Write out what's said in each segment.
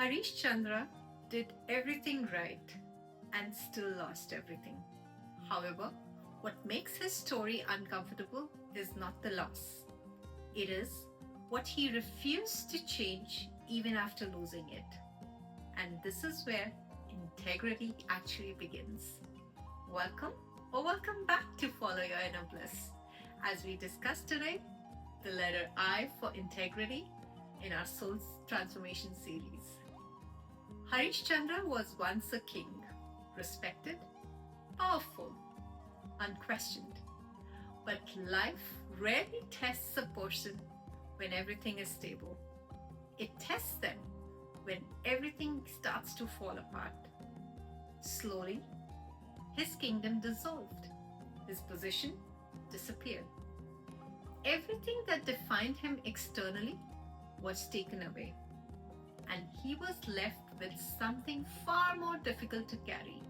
Harishchandra did everything right and still lost everything. However, what makes his story uncomfortable is not the loss. It is what he refused to change even after losing it. And this is where integrity actually begins. Welcome or welcome back to Follow Your Inner Bliss as we discuss today the letter I for integrity in our Soul's Transformation series. Harishchandra was once a king, respected, powerful, unquestioned. But life rarely tests a person when everything is stable. It tests them when everything starts to fall apart. Slowly, his kingdom dissolved. His position disappeared. Everything that defined him externally was taken away, and he was left with something far more difficult to carry: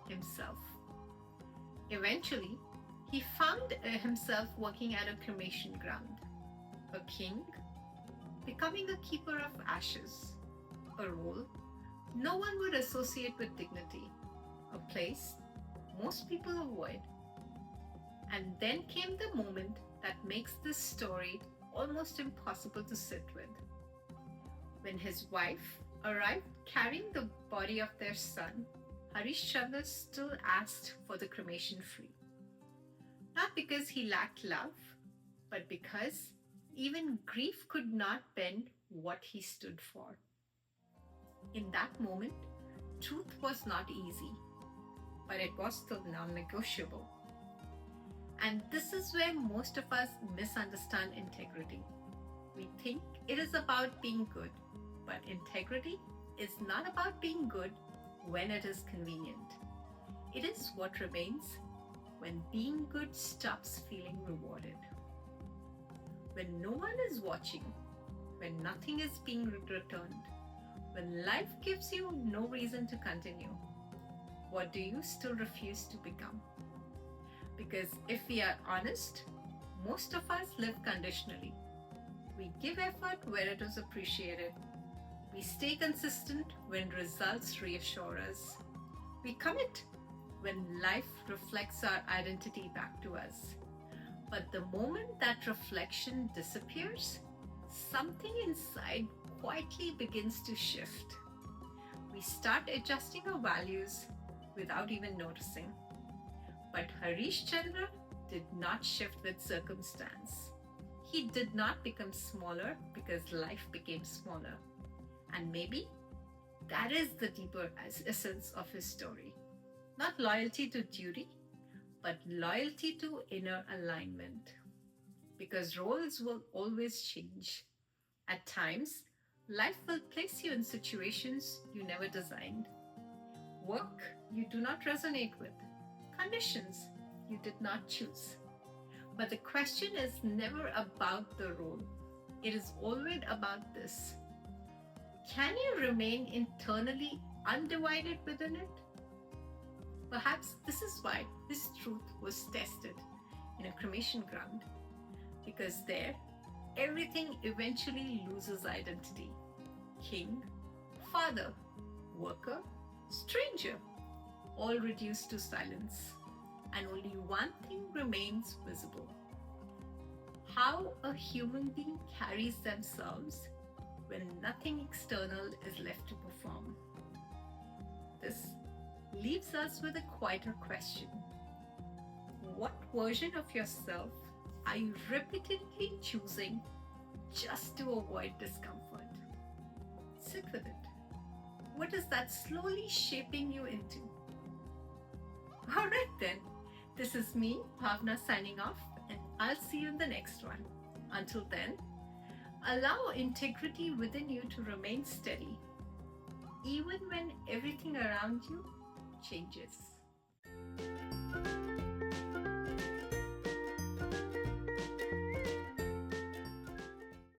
himself. Eventually, he found himself working at a cremation ground, a king, becoming a keeper of ashes, a role no one would associate with dignity, a place most people avoid. And then came the moment that makes this story almost impossible to sit with. When his wife arrived carrying the body of their son, Harishchandra still asked for the cremation free. Not because he lacked love, but because even grief could not bend what he stood for. In that moment, truth was not easy, but it was still non-negotiable. And this is where most of us misunderstand integrity. We think it is about being good, but integrity is not about being good when it is convenient. It is what remains when being good stops feeling rewarded. When no one is watching, when nothing is being returned, when life gives you no reason to continue, what do you still refuse to become? Because if we are honest, most of us live conditionally. We give effort where it is appreciated. We stay consistent when results reassure us. We commit when life reflects our identity back to us. But the moment that reflection disappears, something inside quietly begins to shift. We start adjusting our values without even noticing. But Harishchandra did not shift with circumstance. He did not become smaller because life became smaller. And maybe that is the deeper essence of his story. Not loyalty to duty, but loyalty to inner alignment. Because roles will always change. At times, life will place you in situations you never designed. Work you do not resonate with. Conditions you did not choose. But the question is never about the role. It is always about this: can you remain internally undivided within it? Perhaps this is why this truth was tested in a cremation ground. Because there, everything eventually loses identity. King, father, worker, stranger, all reduced to silence. And only one thing remains visible: how a human being carries themselves when nothing external is left to perform. This leaves us with a quieter question: what version of yourself are you repeatedly choosing just to avoid discomfort? Sit with it. What is that slowly shaping you into? Alright then, this is me, Bhavna, signing off, and I'll see you in the next one. Until then, allow integrity within you to remain steady, even when everything around you changes.